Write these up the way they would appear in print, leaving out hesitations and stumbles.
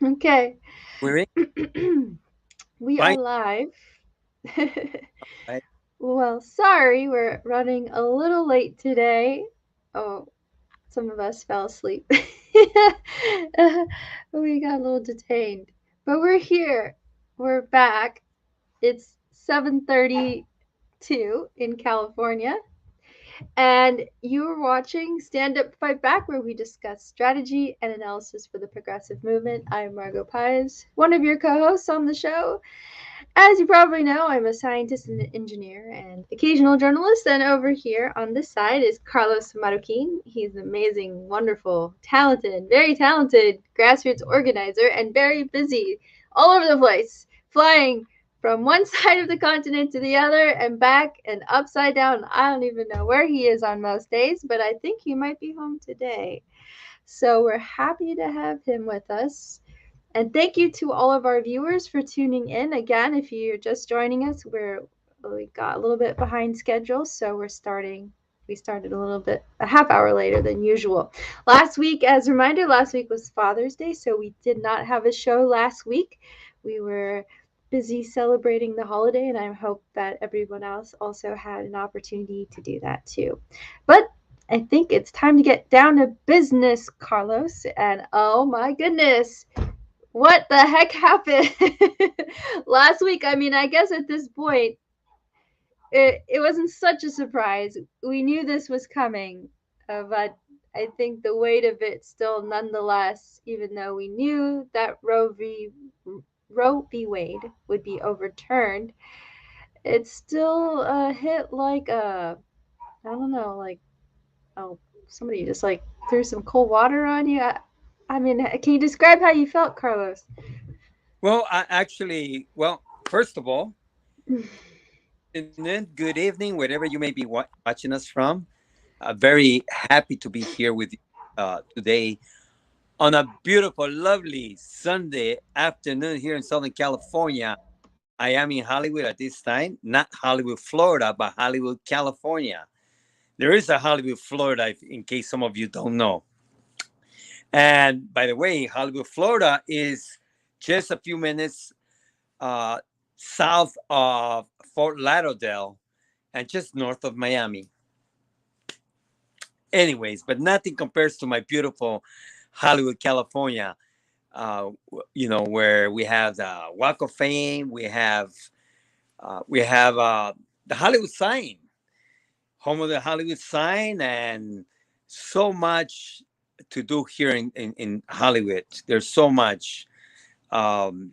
Okay. We're in. We are Fine. live. Right. Well, sorry, we're running a little late today. Oh, some of us fell asleep. We got a little detained. But we're here. We're back. It's 7:32 in California. And you are watching Stand Up Fight Back, where we discuss strategy and analysis for the progressive movement. I'm Margot Pies, one of your co hosts on the show. As you probably know, I'm a scientist and an engineer and occasional journalist. And over here on this side is Carlos Marroquin. He's an amazing, wonderful, very talented grassroots organizer and very busy all over the place, flying from one side of the continent to the other and back and upside down. I don't even know where he is on most days, but I think he might be home today. So we're happy to have him with us. And thank you to all of our viewers for tuning in. Again, if you're just joining us, we got a little bit behind schedule, so we started a little bit a half hour later than usual. Last week, as a reminder, last week was Father's Day, so we did not have a show last week. We were busy celebrating the holiday, and I hope that everyone else also had an opportunity to do that too. But I think it's time to get down to business, Carlos. And oh my goodness, what the heck happened last week? I mean, I guess at this point, it wasn't such a surprise. We knew this was coming, but I think the weight of it still, nonetheless, even though we knew that Roe v. Wade would be overturned, it still hit like a, I don't know, like, oh, somebody just like threw some cold water on you. I mean, can you describe how you felt, Carlos? Well, well, first of all, afternoon, good evening, wherever you may be watching us from. Very happy to be here with you today on a beautiful, lovely Sunday afternoon here in Southern California. I am in Hollywood at this time, not Hollywood, Florida, but Hollywood, California. There is a Hollywood, Florida, in case some of you don't know. And by the way, Hollywood, Florida is just a few minutes uh, south of Fort Lauderdale and just north of Miami. Anyways, but nothing compares to my beautiful Hollywood, California. Where we have the Walk of Fame, we have the Hollywood sign, home of the Hollywood sign, and so much to do here in Hollywood. There's so much um,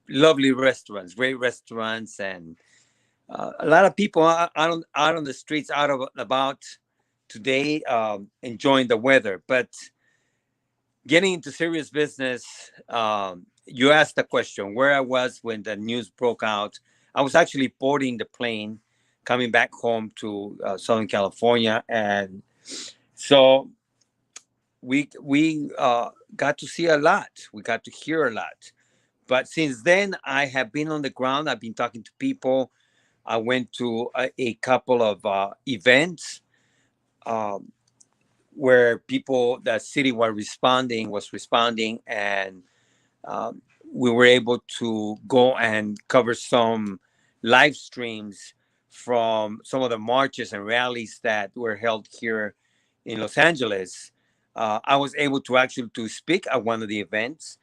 lovely restaurants, great restaurants, and a lot of people out on the streets, out of about today, enjoying the weather. But getting into serious business, you asked the question where I was when the news broke out. I was actually boarding the plane coming back home to Southern California, and so we got to see a lot. We got to hear a lot. But since then, I have been on the ground. I've been talking to people. I went to a couple of events um, where people, the city was responding, and um, we were able to go and cover some live streams from some of the marches and rallies that were held here in Los Angeles. I was able to actually to speak at one of the events,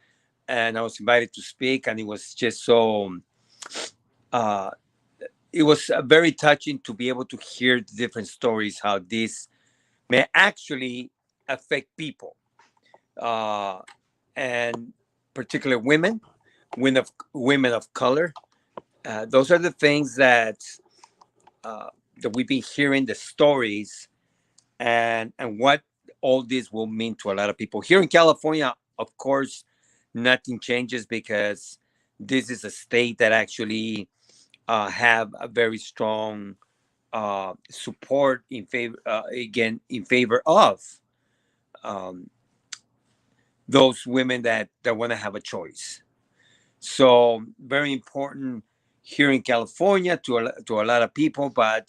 and I was invited to speak, and it was just so. Uh, it was very touching to be able to hear the different stories, how this may actually affect people, uh, and particularly women of color. Those are the things uh, that we've been hearing, the stories, and what all this will mean to a lot of people here in California. Of course, nothing changes because this is a state that actually have a very strong support in favor again in favor of um, those women that want to have a choice. So very important here in California to a lot of people. But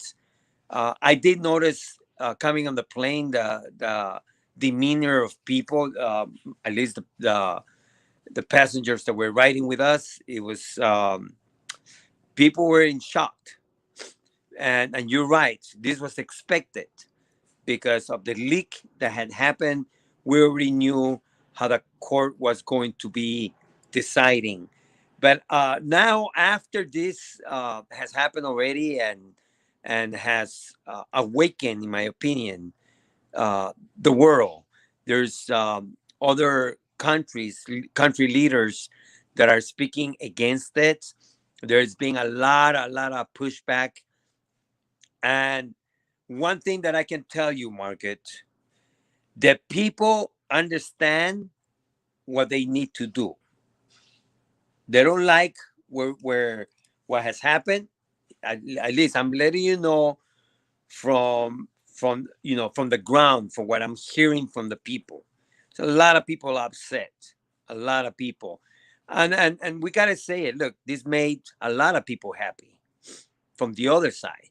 I did notice coming on the plane the demeanor of people, at least the passengers that were riding with us. It was people were in shock, and you're right. This was expected because of the leak that had happened. We already knew how the court was going to be deciding. But now, after this has happened already and has awakened, in my opinion, the world, there's other country leaders that are speaking against it. There's been a lot of pushback, and one thing that I can tell you, Margaret, that people understand what they need to do. They don't like where what has happened. At least I'm letting you know from the ground, from what I'm hearing from the people. So a lot of people are upset. A lot of people. And we gotta say it. Look, this made a lot of people happy from the other side.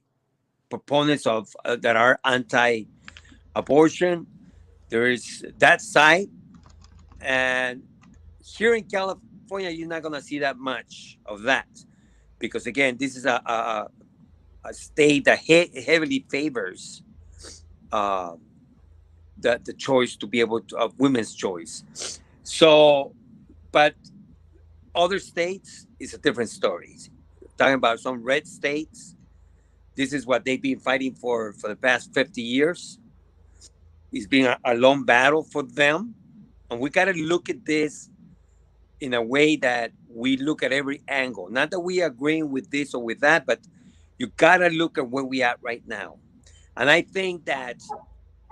Proponents of that are anti-abortion. There is that side, and here in California, you're not gonna see that much of that because again, this is a state that heavily favors uh, the choice to be able to of women's choice. So, but other states is a different story. Talking about some red states, this is what they've been fighting for the past 50 years. It's been a long battle for them, and we got to look at this in a way that we look at every angle. Not that we agreeing with this or with that, but you gotta look at where we at right now. And I think that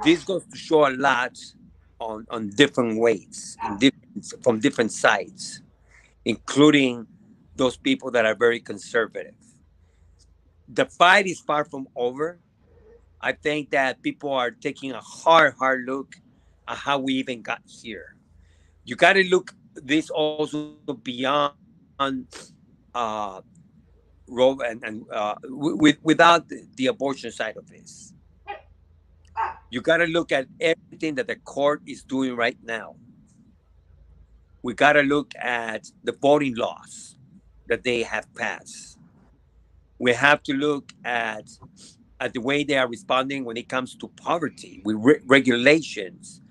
this goes to show a lot on different ways, from different sides, including those people that are very conservative. The fight is far from over. I think that people are taking a hard look at how we even got here. You got to look this also beyond uh, Roe without the abortion side of this. You got to look at everything that the court is doing right now. We got to look at the voting laws that they have passed. We have to look at the way they are responding when it comes to poverty with regulations.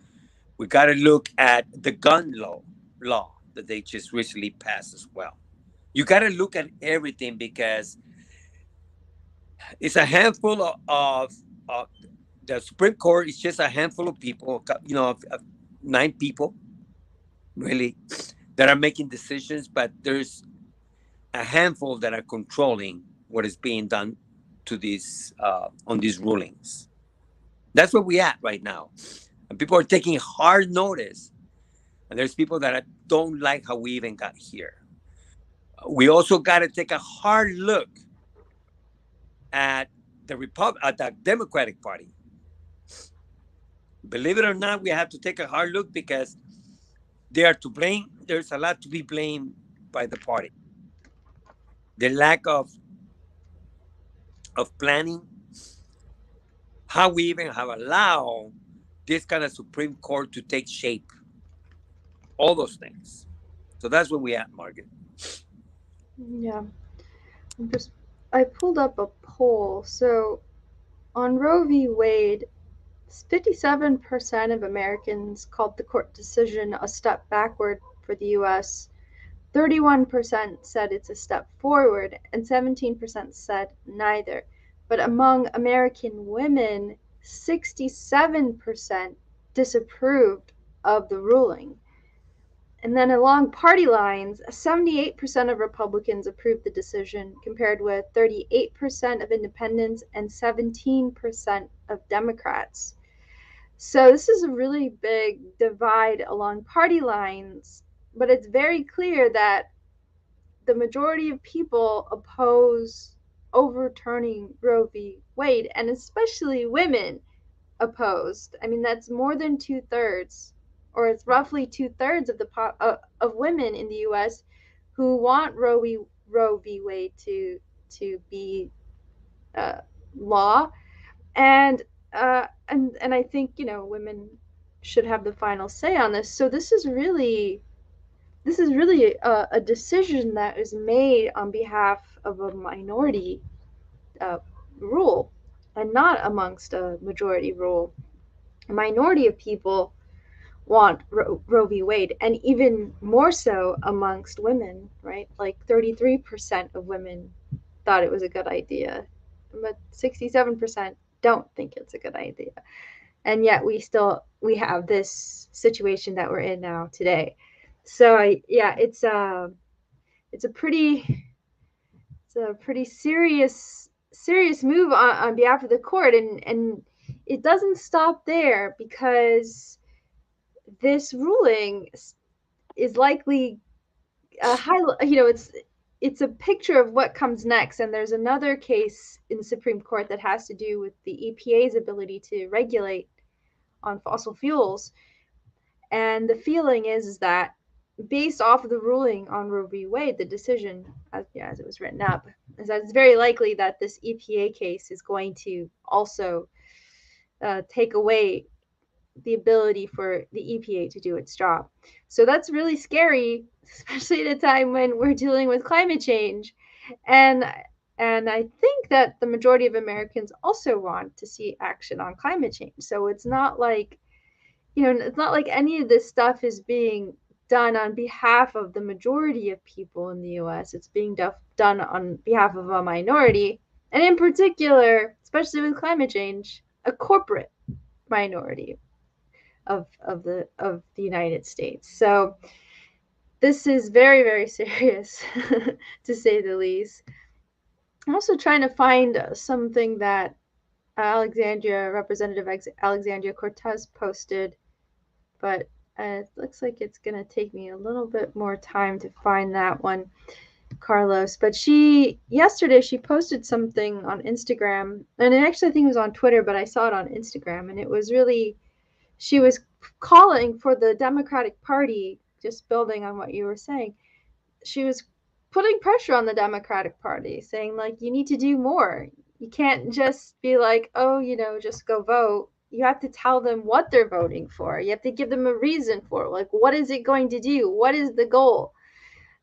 We got to look at the gun law that they just recently passed as well. You got to look at everything because it's a handful of the Supreme Court is just a handful of people, of 9 people really that are making decisions, but there's a handful that are controlling what is being done to these on these rulings. That's where we at right now, and people are taking hard notice. And there's people that don't like how we even got here. We also got to take a hard look at at the Democratic Party. Believe it or not, we have to take a hard look because they are to blame. There's a lot to be blamed by the party. The lack of planning, how we even have allowed this kind of Supreme Court to take shape, all those things. So that's where we at, Margaret. Yeah. I'm just I pulled up a poll. So on Roe v. Wade, 57% of Americans called the court decision a step backward for the US. 31% said it's a step forward, and 17% said neither. But among American women, 67% disapproved of the ruling. And then along party lines, 78% of Republicans approved the decision, compared with 38% of independents and 17% of Democrats. So this is a really big divide along party lines, but it's very clear that the majority of people oppose overturning Roe v. Wade, and especially women opposed. I mean, that's more than 2/3, or it's roughly 2/3 of of women in the U.S. who want Roe v. Wade to be uh, law, and and I think women should have the final say on this. So this is really this is really a decision that is made on behalf of a minority uh, rule and not amongst a majority rule. A minority of people want Roe v. Wade, and even more so amongst women, right? Like 33% of women thought it was a good idea, but 67% don't think it's a good idea. And yet we have this situation that we're in now today. So yeah, it's a pretty it's a pretty serious move on behalf of the court, and it doesn't stop there because this ruling is likely a high, it's a picture of what comes next. And there's another case in the Supreme Court that has to do with the EPA's ability to regulate on fossil fuels. And the feeling is that based off of the ruling on Roe v. Wade, the decision as it was written up, is that it's very likely that this EPA case is going to also take away the ability for the EPA to do its job. So that's really scary, especially at a time when we're dealing with climate change. And and I think that the majority of Americans also want to see action on climate change. So it's not like, it's not like any of this stuff is being done on behalf of the majority of people in the US. It's being done on behalf of a minority, and in particular, especially with climate change, a corporate minority of the United States. So this is very, very serious, to say the least. I'm also trying to find something that Representative Alexandria Cortez posted, but it looks like it's going to take me a little bit more time to find that one, Carlos. But yesterday she posted something on Instagram, and actually I think it was on Twitter, but I saw it on Instagram, and it was really, she was calling for the Democratic Party, just building on what you were saying. She was putting pressure on the Democratic Party, saying, like, you need to do more. You can't just be like, oh, just go vote. You have to tell them what they're voting for. You have to give them a reason for it. Like, what is it going to do? What is the goal?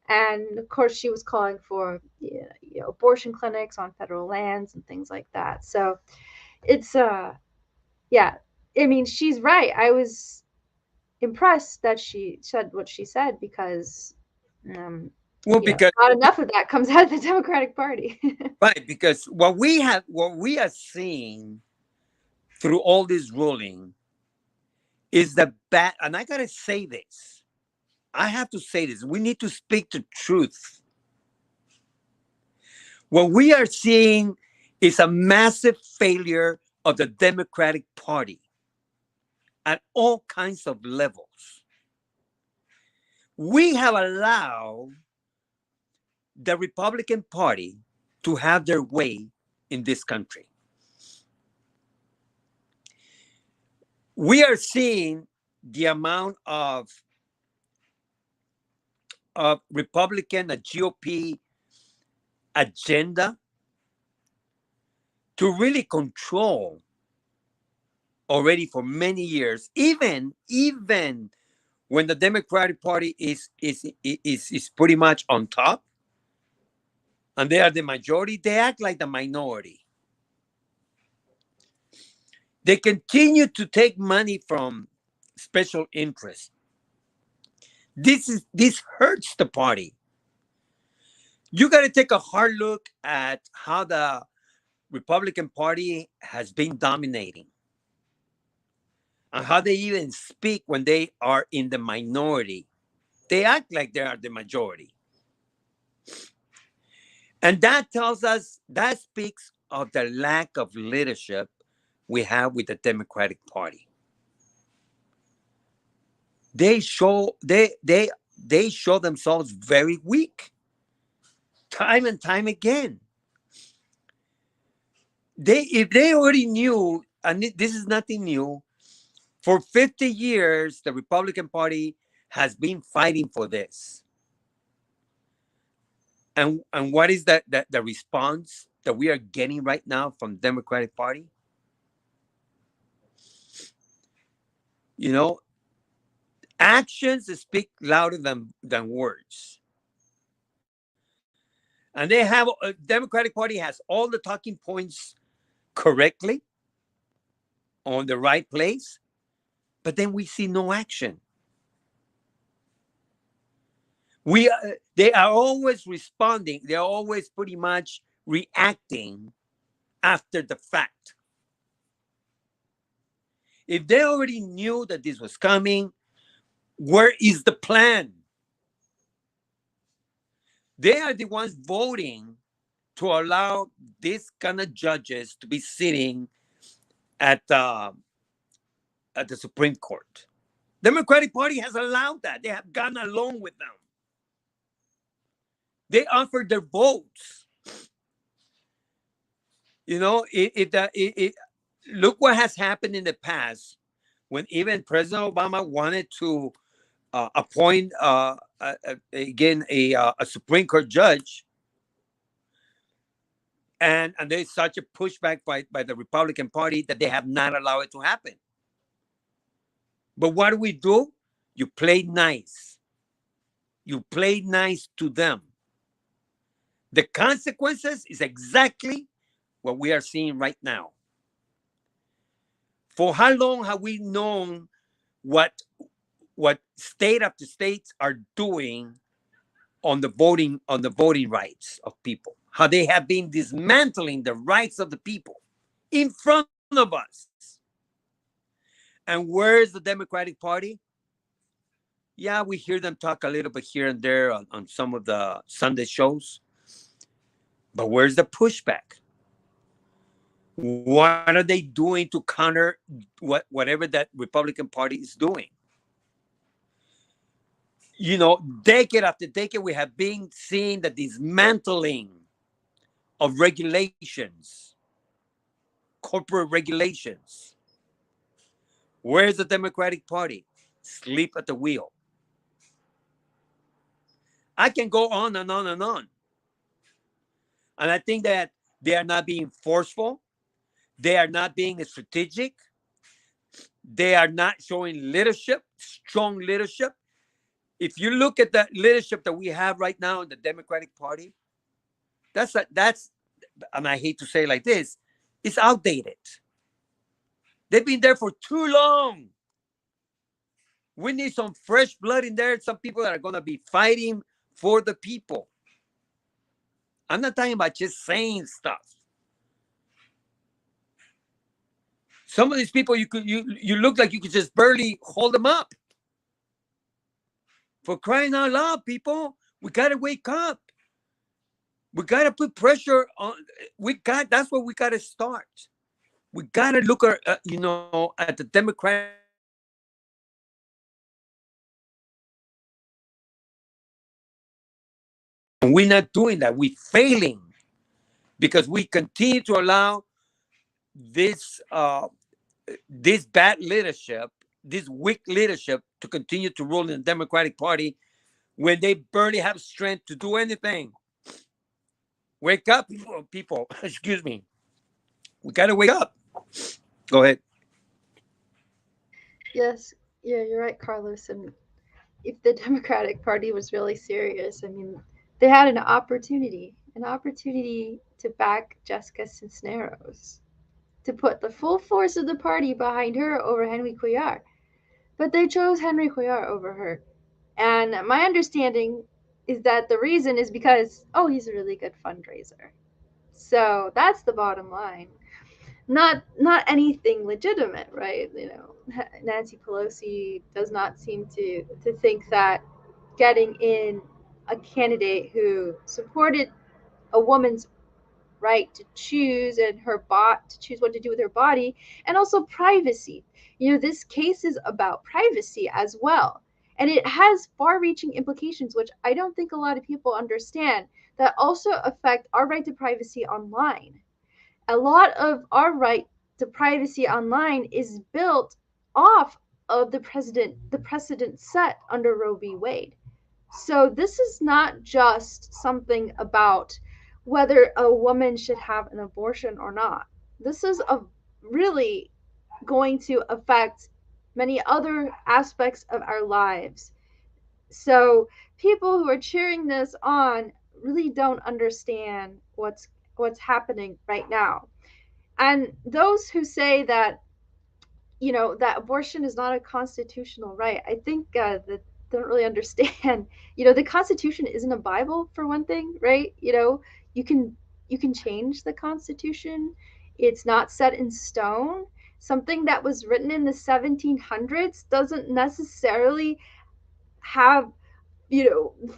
And of course, she was calling for abortion clinics on federal lands and things like that. So it's yeah, I mean, she's right. I was impressed that she said what she said because, um, Well, because not enough of that comes out of the Democratic Party. right, because what we are seeing through all this ruling is the bad. And I gotta say this. I have to say this. We need to speak the truth. What we are seeing is a massive failure of the Democratic Party at all kinds of levels. We have allowed the Republican Party to have their way in this country. We are seeing the amount of Republican, a GOP agenda to really control already for many years, even when the Democratic Party is pretty much on top and they are the majority, they act like the minority. They continue to take money from special interests. This hurts the party. You got to take a hard look at how the Republican Party has been dominating and how they even speak when they are in the minority. They act like they are the majority. And that tells us, that speaks of the lack of leadership we have with the Democratic Party. They show themselves very weak time and time again. If they already knew, and this is nothing new, for 50 years the Republican Party has been fighting for this. And what is the response that we are getting right now from Democratic Party? Actions speak louder than words. And they have Democratic Party has all the talking points correctly on the right place, but then we see no action. We They are always responding. They are always pretty much reacting after the fact. If they already knew that this was coming, where is the plan? They are the ones voting to allow these kind of judges to be sitting at at the Supreme Court. Democratic Party has allowed that. They have gone along with them. They offered their votes. You know, look what has happened in the past when even President Obama wanted to appoint again a Supreme Court judge, and there's such a pushback by the Republican Party that they have not allowed it to happen. But what do? You play nice. You play nice to them. The consequences is exactly what we are seeing right now. For how long have we known what state after states are doing on the voting rights of people? How they have been dismantling the rights of the people in front of us. And where's the Democratic Party? Yeah, we hear them talk a little bit here and there on some of the Sunday shows. But where's the pushback? What are they doing to counter whatever that Republican Party is doing? You know, decade after decade, we have been seeing the dismantling of regulations, corporate regulations. Where's the Democratic Party? Sleep at the wheel. I can go on and on and on. And I think that they are not being forceful. They are not being strategic. They are not showing leadership, strong leadership. If you look at the leadership that we have right now in the Democratic Party, that's, and I hate to say it like this, it's outdated. They've been there for too long. We need some fresh blood in there. Some people that are going to be fighting for the people. I'm not talking about just saying stuff. Some of these people, you look like you could just barely hold them up. For crying out loud, people, we got to wake up. We got to put pressure on. That's where we got to start. We got to look at, at the Democratic Party and say, what are we doing? And we're not doing that. We're failing because we continue to allow this this bad leadership, this weak leadership, to continue to rule in the Democratic Party when they barely have strength to do anything. Wake up, people. Excuse me. We got to wake up. Go ahead. Yes, yeah, you're right, Carlos. And if the Democratic Party was really serious, I mean, they had an opportunity to back Jessica Cisneros, to put the full force of the party behind her over Henry Cuellar. But they chose Henry Cuellar over her. And my understanding is that the reason is because, oh, he's a really good fundraiser. So that's the bottom line. Not anything legitimate, right? You know, Nancy Pelosi does not seem to think that getting in a candidate who supported a woman's right to choose and her bot to choose what to do with her body, and also privacy. You know, this case is about privacy as well. And it has far reaching implications, which I don't think a lot of people understand, that also affect our right to privacy online. A lot of our right to privacy online is built off of the precedent set under Roe v. Wade. So this is not just something about whether a woman should have an abortion or not. This is a really going to affect many other aspects of our lives. So people who are cheering this on really don't understand what's happening right now. And those who say that, that abortion is not a constitutional right, I think that they don't really understand. The Constitution isn't a Bible, for one thing, right? You can you can change the Constitution. It's not set in stone. Something that was written in the 1700s doesn't necessarily have,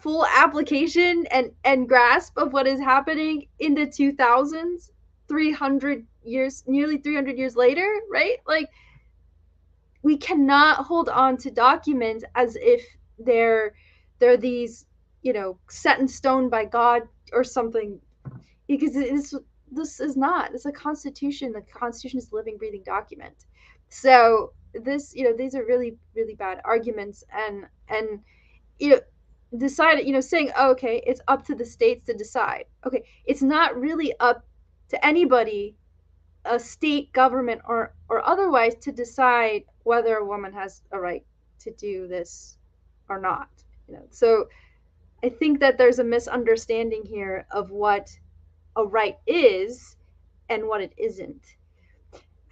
full application and grasp of what is happening in the 2000s, 300 years, nearly 300 years later, right? Like, we cannot hold on to documents as if they're these, set in stone by God or something, because this is not. It's a constitution. The Constitution is a living, breathing document. So this, these are really, really bad arguments, and you know decide, saying, oh, okay, it's up to the states to decide. Okay, it's not really up to anybody, a state government or otherwise, to decide whether a woman has a right to do this or not. So I think that there's a misunderstanding here of what a right is and what it isn't.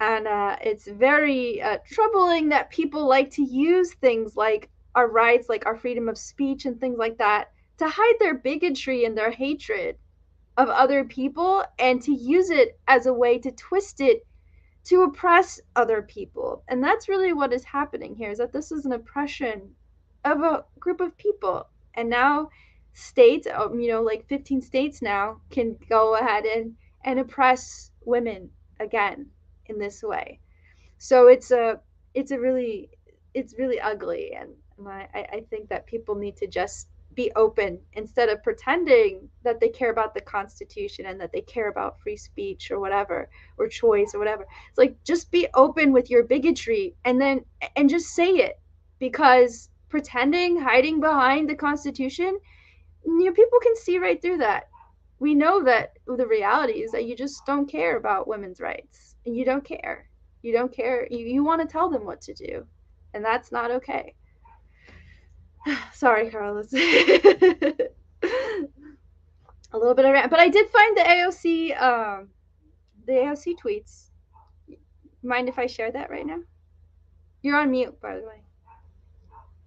And it's very troubling that people like to use things like our rights, like our freedom of speech and things like that, to hide their bigotry and their hatred of other people, and to use it as a way to twist it to oppress other people. And that's really what is happening here, is that this is an oppression of a group of people. And now states, like 15 states now, can go ahead and oppress women again in this way. So it's a really, it's really ugly. And I think that people need to just be open, instead of pretending that they care about the Constitution and that they care about free speech or whatever, or choice or whatever. It's like, just be open with your bigotry, and just say it. Because pretending, hiding behind the Constitution, people can see right through that. We know that the reality is that you just don't care about women's rights, and you don't care. You don't care. You want to tell them what to do, and that's not okay. Sorry, Carlos. A little bit of rant, but I did find the AOC tweets. Mind if I share that right now? You're on mute, by the way.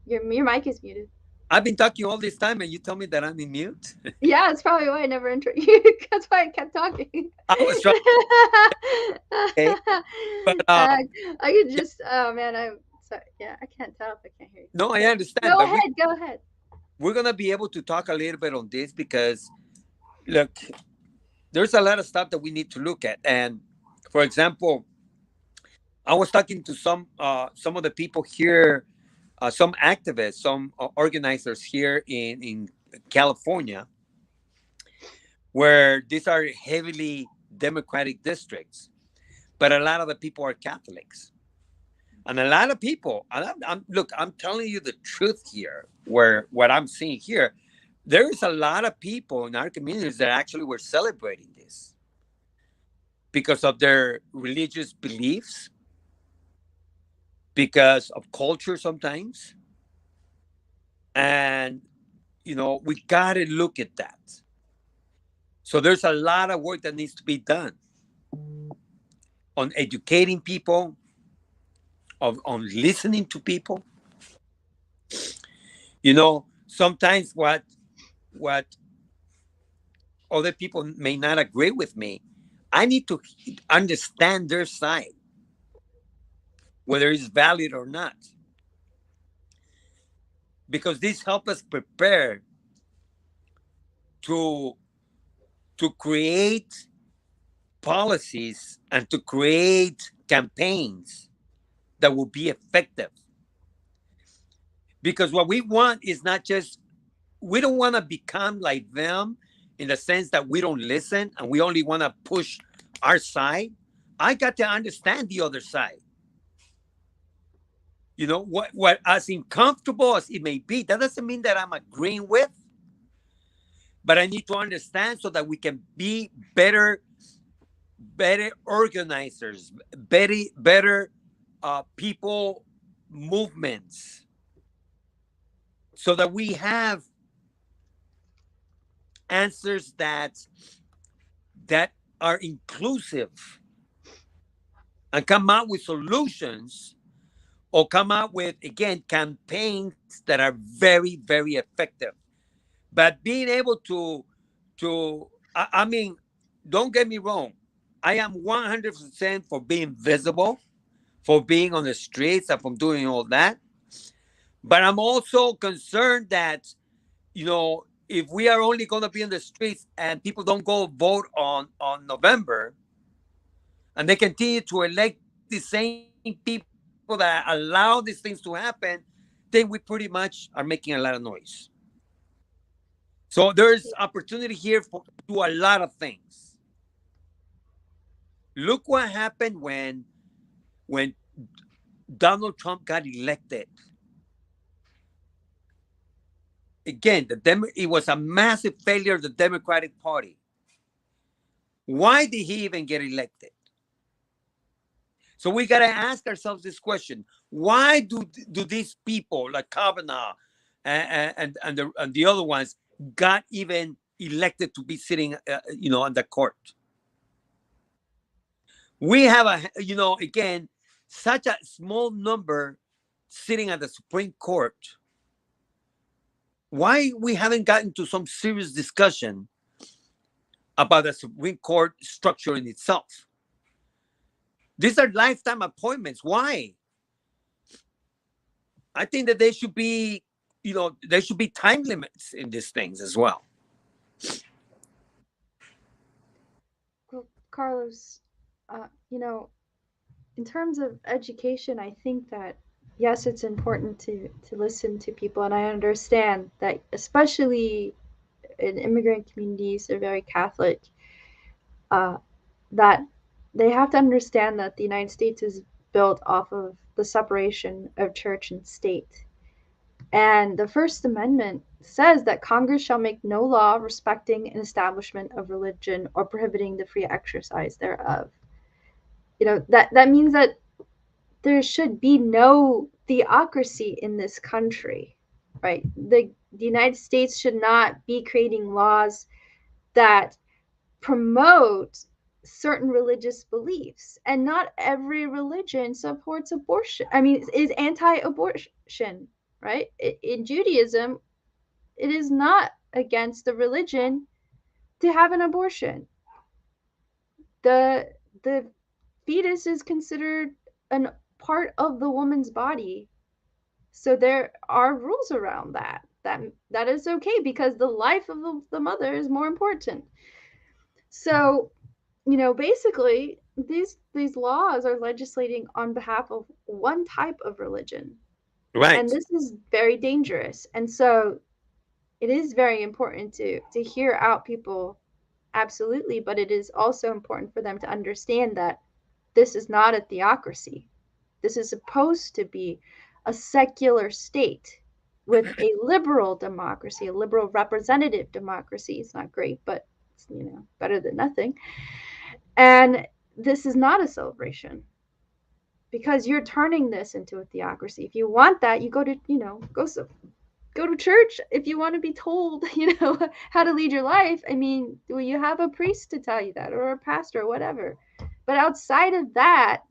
Your mic is muted. I've been talking all this time, and you tell me that I'm in mute. Yeah, that's probably why I never intro you. That's why I kept talking. I was trying. Okay, but uh, I could yeah, just. Oh man, I'm sorry. Yeah, I can't tell if I can't hear you. no, I Okay, understand, go but ahead. Go ahead. we're gonna be able to talk a little bit on this because look, there's a lot of stuff that we need to look at. And for example, I was talking to some of the people here, some activists, some organizers here in California, where these are heavily Democratic districts, but a lot of the people are Catholics. And a lot of people, look, I'm telling you the truth here, where what I'm seeing here, there is a lot of people in our communities that actually were celebrating this because of their religious beliefs, because of culture sometimes. And, we got to look at that. So there's a lot of work that needs to be done on educating people, on listening to people. Sometimes what other people may not agree with me, I need to understand their side, whether it's valid or not, because this helps us prepare to to create policies and to create campaigns that will be effective. Because what we want is not just, we don't want to become like them in the sense that we don't listen and we only want to push our side. I got to understand the other side. What as uncomfortable as it may be, that doesn't mean that I'm agreeing with, but I need to understand so that we can be better organizers, better people movements so that we have answers that are inclusive and come out with solutions or come out with again campaigns that are very very effective. But being able to I mean, don't get me wrong, I am 100% for being visible, for being on the streets and from doing all that. But I'm also concerned that, if we are only going to be in the streets and people don't go vote on November, and they continue to elect the same people that allow these things to happen, then we pretty much are making a lot of noise. So there's opportunity here for to do a lot of things. Look what happened when Donald Trump got elected. Again, it was a massive failure of the Democratic Party. Why did he even get elected? So we got to ask ourselves this question: why do these people like Kavanaugh and the other ones got even elected to be sitting, on the court? We have again, such a small number sitting at the Supreme Court. Why we haven't gotten to some serious discussion about the Supreme Court structure in itself? These are lifetime appointments. Why? I think that there should be time limits in these things as well. Well, Carlos, in terms of education, I think that yes, it's important to listen to people, and I understand that, especially in immigrant communities, they're very Catholic. Uh, that they have to understand that the United States is built off of the separation of church and state. And the First Amendment says that Congress shall make no law respecting an establishment of religion or prohibiting the free exercise thereof. That means that there should be no theocracy in this country, right? The United States should not be creating laws that promote certain religious beliefs, and not every religion supports abortion. I mean, is anti-abortion, right? In Judaism, it is not against the religion to have an abortion. The fetus is considered an part of the woman's body, so there are rules around that is okay, because the life of the mother is more important. So, basically, these laws are legislating on behalf of one type of religion, and Right. this is very dangerous. And so it is very important to hear out people, absolutely, but it is also important for them to understand that this is not a theocracy. This is supposed to be a secular state with a liberal democracy, a liberal representative democracy. It's not great, but it's, better than nothing. And this is not a celebration, because you're turning this into a theocracy. If you want that, you go to, go to church. If you want to be told, how to lead your life, I mean, well, you have a priest to tell you that, or a pastor, or whatever. But outside of that,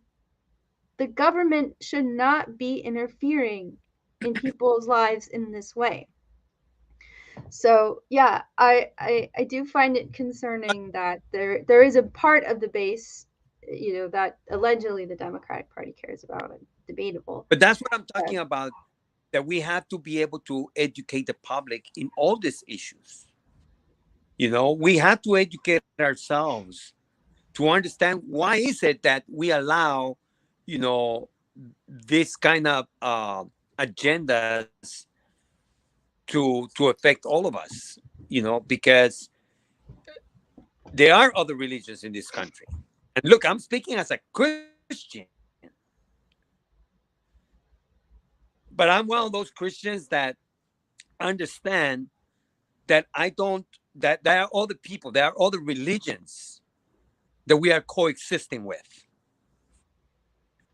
the government should not be interfering in people's lives in this way. So yeah, I do find it concerning that there is a part of the base, that allegedly the Democratic Party cares about, and debatable. But that's what I'm But talking about, that we have to be able to educate the public in all these issues. We have to educate ourselves to understand why is it that we allow, you know, this kind of agendas to affect all of us, because there are other religions in this country. And look, I'm speaking as a Christian, but I'm one of those Christians that understand that I don't that there are other people, there are other religions that we are coexisting with,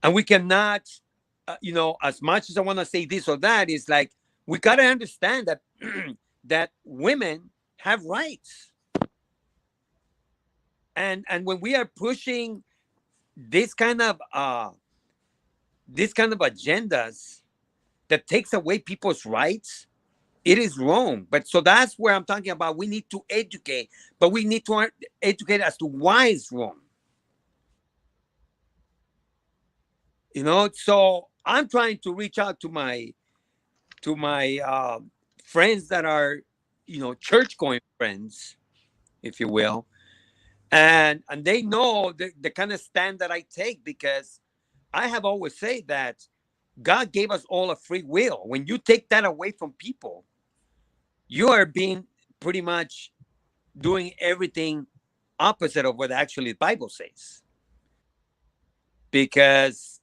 and we cannot. as much as I want to say this or that, is like we got to understand that that women have rights, and when we are pushing this kind of agendas that takes away people's rights, it is wrong. But so that's where I'm talking about. We need to educate, but we need to educate as to why it's wrong. So I'm trying to reach out to my friends that are, church going friends, if you will, and they know the kind of stand that I take, because I have always said that God gave us all a free will. When you take that away from people, you are being pretty much doing everything opposite of what actually the Bible says. Because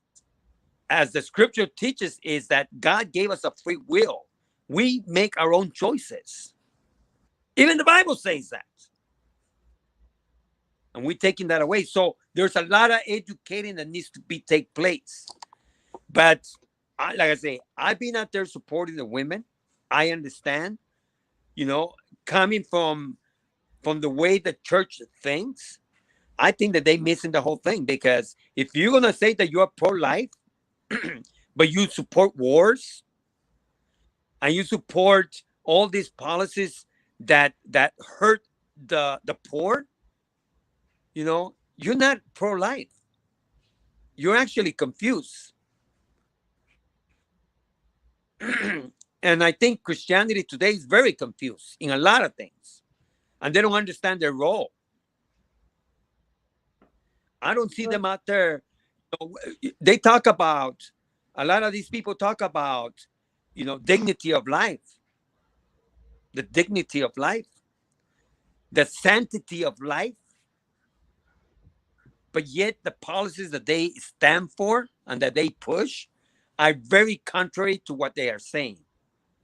as the scripture teaches, is that God gave us a free will. We make our own choices. Even the Bible says that. And we're taking that away. So there's a lot of educating that needs to be take place. But like I say, I've been out there supporting the women. I understand, you know, coming from the way the church thinks. I think that they missing the whole thing, because if you're gonna say that you're pro-life, but you support wars and you support all these policies that hurt the poor, you're not pro-life. You're actually confused. And I think Christianity today is very confused in a lot of things, and they don't understand their role. I don't see Well, them out there. They talk about, a lot of these people talk about, dignity of life, the dignity of life, the sanctity of life, but yet the policies that they stand for and that they push are very contrary to what they are saying.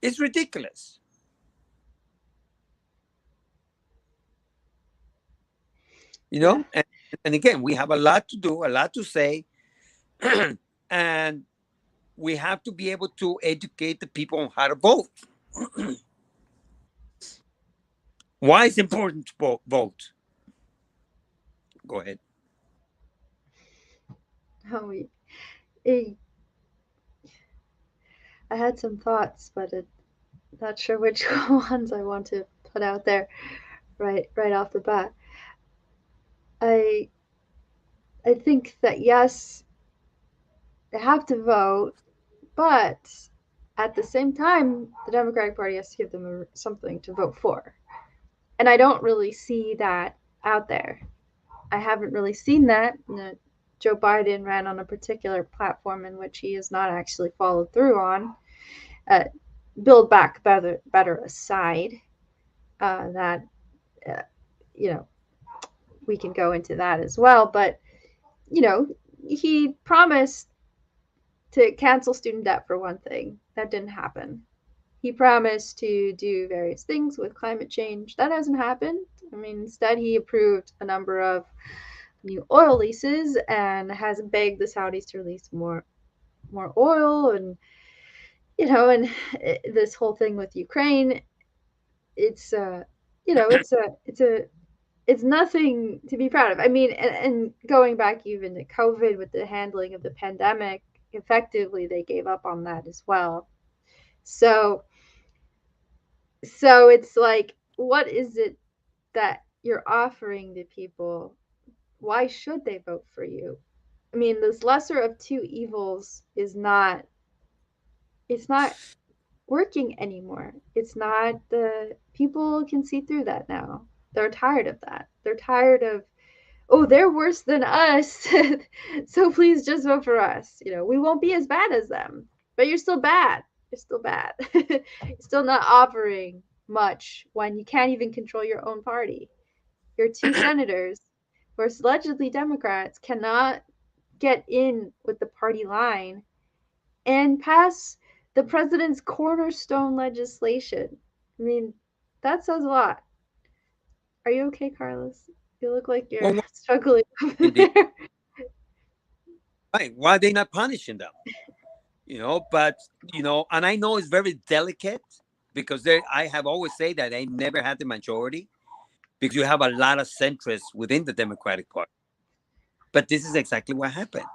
It's ridiculous, yeah, and again, we have a lot to do, a lot to say, and we have to be able to educate the people on how to vote. Why it's important to vote. Go ahead. oh, eh, I had some thoughts, but not sure which ones I want to put out there right off the bat. I I think that yes, they have to vote, but at the same time, the Democratic Party has to give them something to vote for, and I don't really see that out there. I haven't really seen that. Joe Biden ran on a particular platform in which he has not actually followed through on. Uh, Build Back Better aside, that uh, you know we can go into that as well. But you know, he promised to cancel student debt for one thing. That didn't happen. He promised to do various things with climate change. That hasn't happened. I mean, instead, he approved a number of new oil leases and has begged the Saudis to release more oil, and and this whole thing with Ukraine. It's it's nothing to be proud of. I mean, and going back even to COVID with the handling of the pandemic, effectively they gave up on that as well. So it's like, what is it that you're offering to people? Why should they vote for you? I mean, this lesser of two evils is not, it's not working anymore. It's not, the people can see through that now. They're tired of that. They're tired of, oh, they're worse than us. So please just vote for us. We won't be as bad as them, but you're still bad. You're still bad. You're still not offering much when you can't even control your own party. Your two senators, who are allegedly Democrats, cannot get in with the party line and pass the president's cornerstone legislation. I mean, that says a lot. Are you okay, Carlos? You look like Well, you're struggling over indeed, there. right? Why are they not punishing them? But and I know it's very delicate because I have always said that they never had the majority because you have a lot of centrists within the Democratic Party. But this is exactly what happened.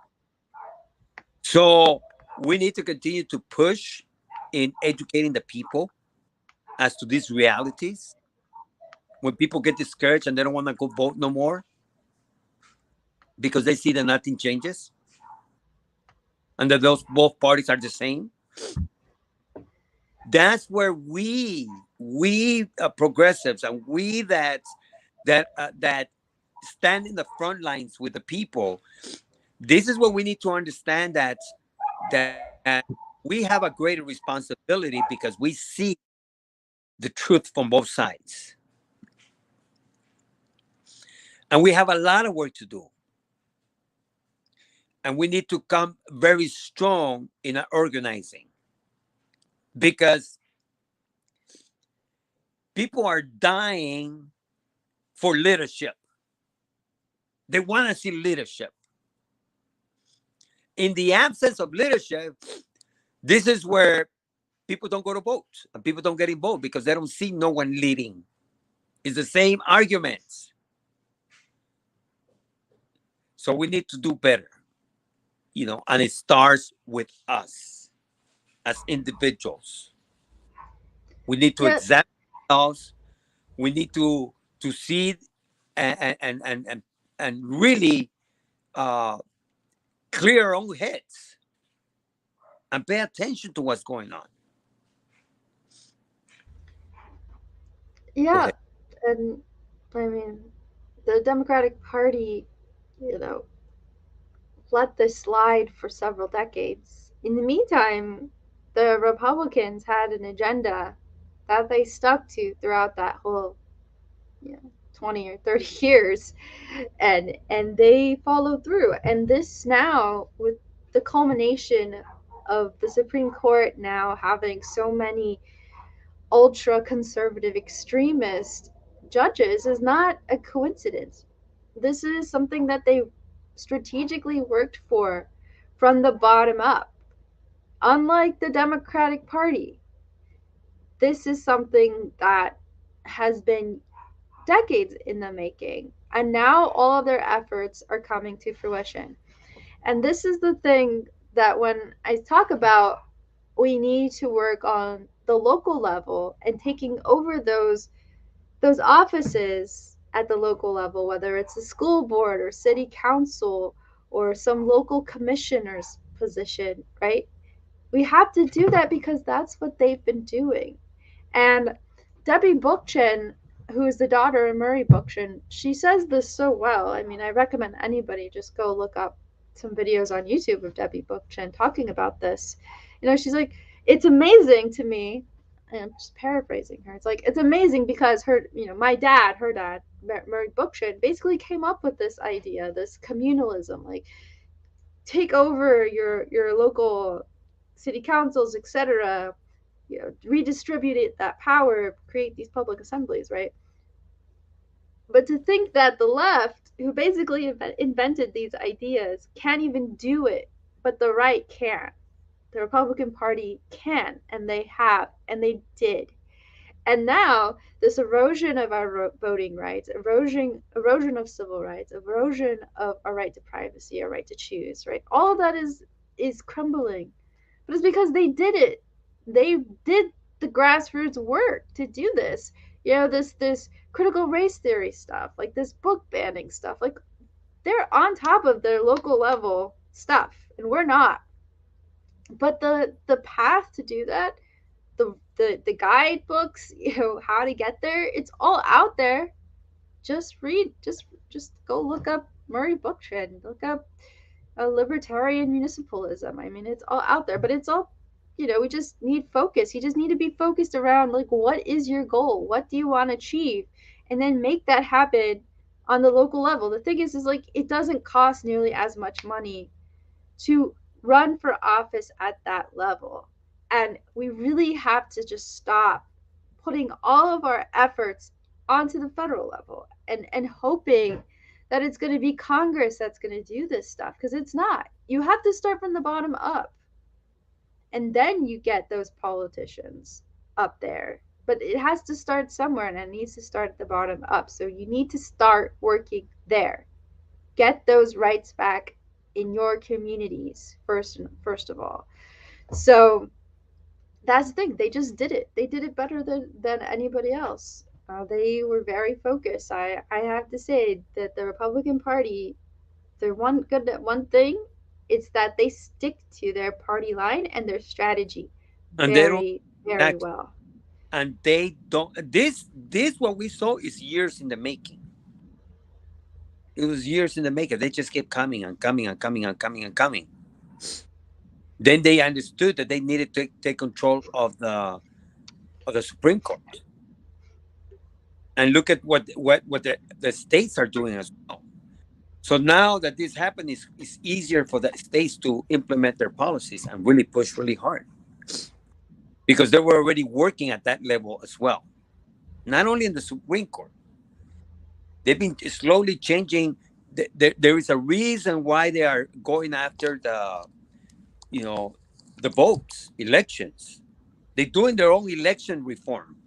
So we need to continue to push in educating the people as to these realities. When people get discouraged and they don't want to go vote no more because they see that nothing changes and that those both parties are the same, that's where we progressives and we that stand in the front lines with the people. This is what we need to understand, that we have a greater responsibility because we see the truth from both sides, and we have a lot of work to do, and we need to come very strong in our organizing because people are dying for leadership. They want to see leadership. In the absence of leadership, this is where people don't go to vote and people don't get involved because they don't see no one leading. It's the same arguments. So we need to do better, and it starts with us as individuals. We need to Yeah, examine ourselves. We need to see and really uh, clear our own heads and pay attention to what's going on. Go yeah, ahead. and I mean, the Democratic Party, you know, let this slide for several decades. In the meantime, the Republicans had an agenda that they stuck to throughout that whole, 20 or 30 years, and they followed through. And this now, with the culmination of the Supreme Court now having so many ultra conservative extremist judges, is not a coincidence. This is something that they strategically worked for from the bottom up. Unlike the Democratic Party, this is something that has been decades in the making. And now all of their efforts are coming to fruition. And this is the thing that when I talk about we need to work on the local level and taking over those offices at the local level, whether it's a school board or city council or some local commissioner's position, right? We have to do that because that's what they've been doing. And Debbie Bookchin, who is the daughter of Murray Bookchin, she says this so well. I mean, I recommend anybody just go look up some videos on YouTube of Debbie Bookchin talking about this. She's like, it's amazing to me. And I'm just paraphrasing her. It's like, it's amazing because my dad, her dad, Murray Bookchin, basically came up with this idea, this communalism, like take over your local city councils, etc., redistribute that power, create these public assemblies, right? But to think that the left, who basically invented these ideas, can't even do it, but the right can. The Republican Party can, and they have, and they did. And now this erosion of our voting rights, erosion of civil rights, erosion of our right to privacy, our right to choose, right? All of that is crumbling. But it's because they did it. They did the grassroots work to do this. This critical race theory stuff, like this book banning stuff, like they're on top of their local level stuff, and we're not. But the path to do that, the guidebooks, how to get there, it's all out there. Just read, just go look up Murray Bookchin, look up a libertarian municipalism. I mean, it's all out there, but it's all, we just need focus. You just need to be focused around, like, what is your goal? What do you want to achieve? And then make that happen on the local level. The thing is like, it doesn't cost nearly as much money to run for office at that level. And we really have to just stop putting all of our efforts onto the federal level and hoping that it's going to be Congress that's going to do this stuff, because it's not. You have to start from the bottom up. and then you get those politicians up there. But it has to start somewhere, and it needs to start at the bottom up. So you need to start working there. Get those rights back in your communities first of all. So that's the thing. They just did it. They did it better than anybody else. They were very focused. I have to say that the Republican Party, their one thing, it's that they stick to their party line and their strategy And they don't very, very act, well. and they don't. This what we saw is years in the making. It was years in the making. They just kept coming and coming and coming and coming and coming. Then they understood that they needed to take control of the Supreme Court. And look at what the states are doing as well. So now that this happened, it's easier for the states to implement their policies and really push really hard because they were already working at that level as well. Not only in the Supreme Court, they've been slowly changing. There is a reason why they are going after you know, the votes, elections. They're doing their own election reform.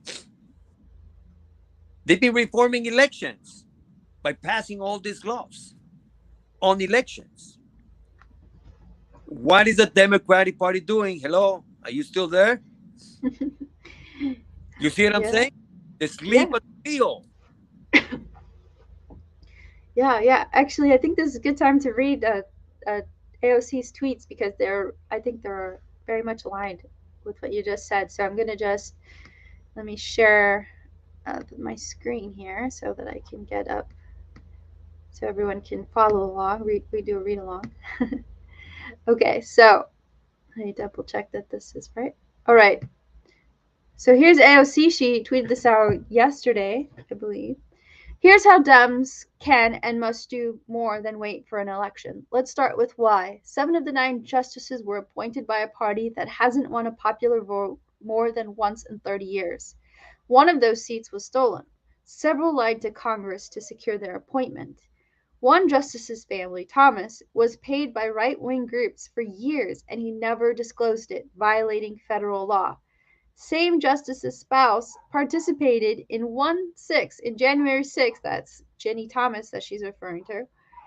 They've been reforming elections by passing all these laws on elections. What is the Democratic Party doing? Hello, are you still there? You see what I'm Yeah, saying? They sleep yeah, at the wheel. yeah, yeah. Actually, I think this is a good time to read AOC's tweets because I think they're very much aligned with what you just said. So I'm gonna just let me share my screen here so that I can get up so everyone can follow along. We do a read along. Okay, so let me double check that this is right. All right. So here's AOC. She tweeted this out yesterday, I believe. Here's how Dems can and must do more than wait for an election. Let's start with why. 7 of the 9 justices were appointed by a party that hasn't won a popular vote more than once in 30 years. One of those seats was stolen. Several lied to Congress to secure their appointment. One justice's family, Thomas, was paid by right wing groups for years and he never disclosed it, violating federal law. Same justice's spouse participated in 1-6 in January 6th, that's Jenny Thomas that she's referring to,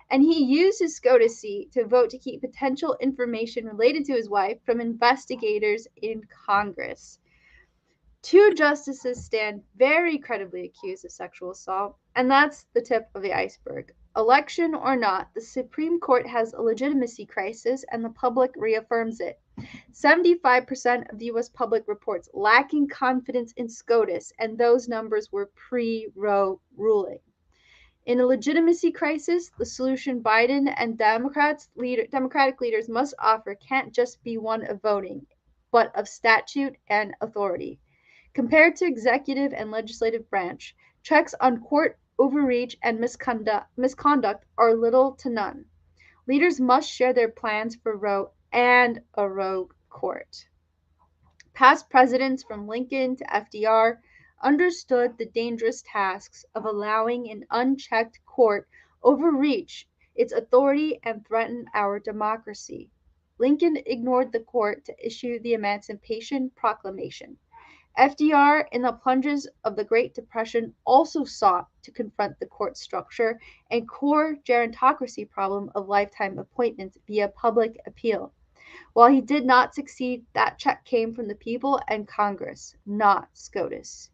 and he used his SCOTUS seat to vote to keep potential information related to his wife from investigators in Congress. 2 justices stand very credibly accused of sexual assault, and that's the tip of the iceberg. Election or not, the Supreme Court has a legitimacy crisis, and the public reaffirms it. 75% of the US public reports lacking confidence in SCOTUS, and those numbers were pre Roe ruling. In a legitimacy crisis, the solution Biden and Democratic leaders must offer can't just be one of voting, but of statute and authority. Compared to executive and legislative branch, checks on court overreach and misconduct are little to none. Leaders must share their plans for Roe and a rogue court. Past presidents from Lincoln to FDR understood the dangerous tasks of allowing an unchecked court overreach its authority and threaten our democracy. Lincoln ignored the court to issue the Emancipation Proclamation. FDR, in the plunges of the Great Depression, also sought to confront the court structure and core gerontocracy problem of lifetime appointments via public appeal. While he did not succeed, that check came from the people and Congress, not SCOTUS.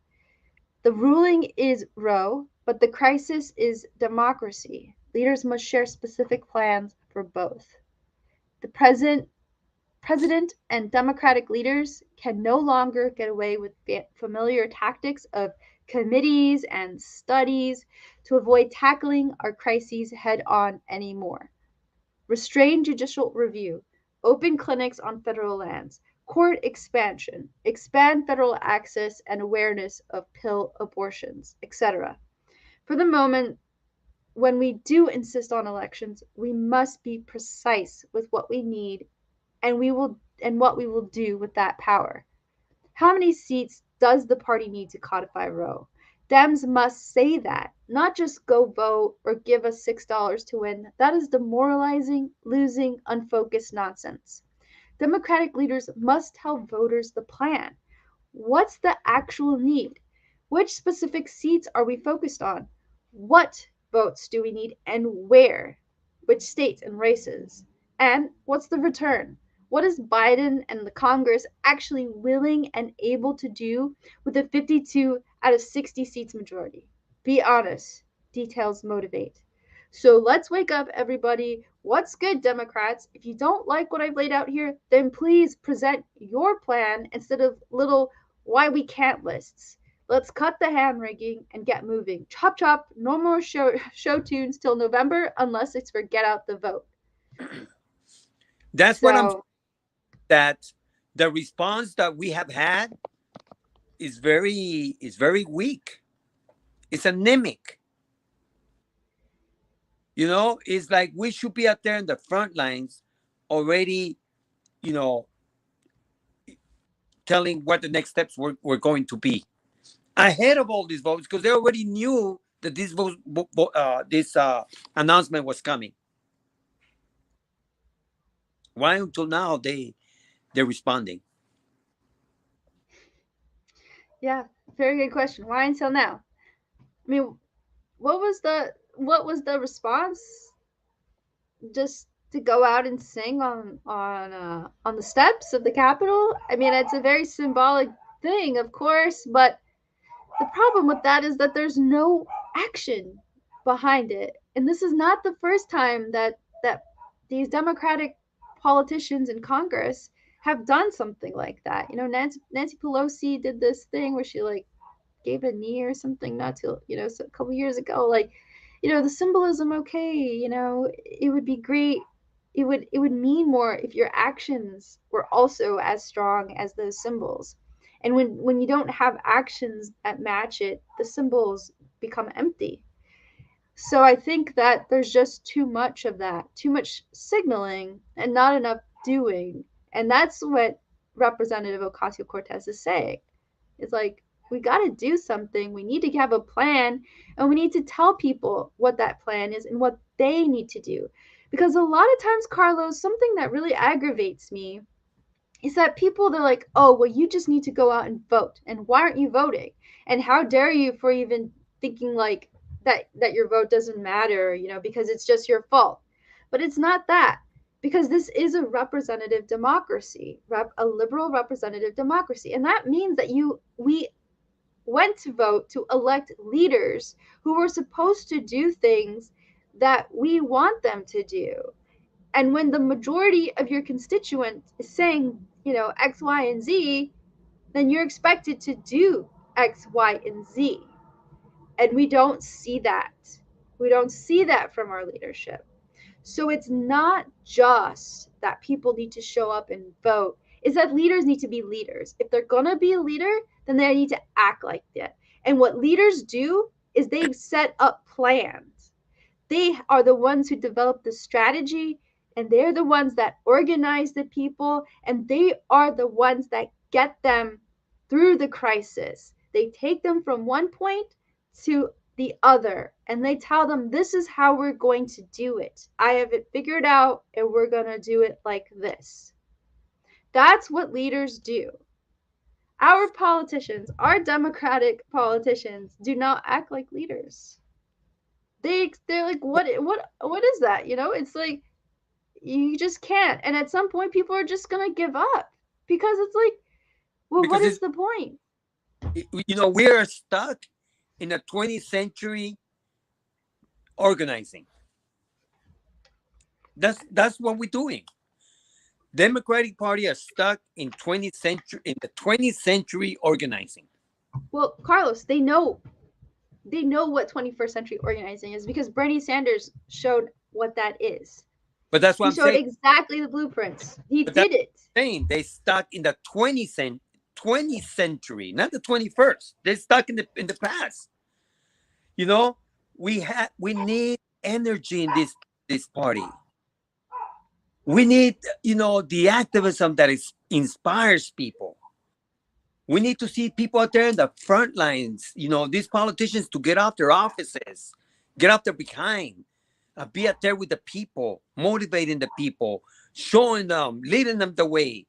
The ruling is Roe, but the crisis is democracy. Leaders must share specific plans for both. The president and Democratic leaders can no longer get away with familiar tactics of committees and studies to avoid tackling our crises head on anymore. Restrain judicial review, open clinics on federal lands, court expansion, expand federal access and awareness of pill abortions, etc. For the moment, when we do insist on elections, we must be precise with what we need and what we will do with that power. How many seats does the party need to codify Roe? Dems must say that, not just go vote or give us $6 to win. That is demoralizing, losing, unfocused nonsense. Democratic leaders must tell voters the plan. What's the actual need? Which specific seats are we focused on? What votes do we need and where? Which states and races? And what's the return? What is Biden and the Congress actually willing and able to do with a 52 out of 60 seats majority? Be honest. Details motivate. So let's wake up, everybody. What's good, Democrats? If you don't like what I've laid out here, then please present your plan instead of little why we can't lists. Let's cut the hand wringing and get moving. Chop chop, no more show tunes till November unless it's for get out the vote. That's what I'm So that the response that we have had is very weak. It's anemic. It's like we should be out there in the front lines already, you know, telling what the next steps were going to be ahead of all these votes because they already knew that this announcement was coming. Why until now they're responding? yeah, very good question. Why until now? I mean, what was the response? Just to go out and sing on the steps of the Capitol? I mean, it's a very symbolic thing, of course, but the problem with that is that there's no action behind it. And this is not the first time that these Democratic politicians in Congress have done something like that. Nancy Pelosi did this thing where she like gave a knee or something not too, so a couple years ago. Like, the symbolism, okay, it would be great. It would mean more if your actions were also as strong as those symbols. And when you don't have actions that match it, the symbols become empty. So I think that there's just too much of that, too much signaling and not enough doing. And that's what Representative Ocasio Cortez is saying. It's like, we got to do something. We need to have a plan, and we need to tell people what that plan is and what they need to do. Because a lot of times, Carlos, something that really aggravates me is that people, they're like, oh, well, you just need to go out and vote. And why aren't you voting? And how dare you for even thinking like that your vote doesn't matter, because it's just your fault. But it's not that, because this is a representative democracy, a liberal representative democracy. And that means that we went to vote to elect leaders who were supposed to do things that we want them to do. And when the majority of your constituents is saying, X, Y, and Z, then you're expected to do X, Y, and Z. And we don't see that. We don't see that from our leadership. So it's not just that people need to show up and vote, is that leaders need to be leaders. If they're going to be a leader, then they need to act like that. And what leaders do is they set up plans. They are the ones who develop the strategy, and they're the ones that organize the people, and they are the ones that get them through the crisis. They take them from one point to the other, and they tell them, this is how we're going to do it. I have it figured out, and we're going to do it like this. That's what leaders do. Our politicians, our Democratic politicians, do not act like leaders. They're like, what is that? It's like, you just can't. And at some point, people are just gonna give up, because it's like, well, what Because is the point? we're stuck in the 20th century organizing. That's what we're doing. Democratic Party are stuck in the 20th century organizing. Well, Carlos, they know what 21st century organizing is, because Bernie Sanders showed what that is. But that's what He I'm showed saying. exactly the blueprints. He But that's did it. what I'm saying. They stuck in the 20th century, not the 21st. They're stuck in the past. You know, we need energy in this party. We need, the activism that inspires people. We need to see people out there in the front lines, these politicians to get off their offices, get off their behind, be out there with the people, motivating the people, showing them, leading them the way.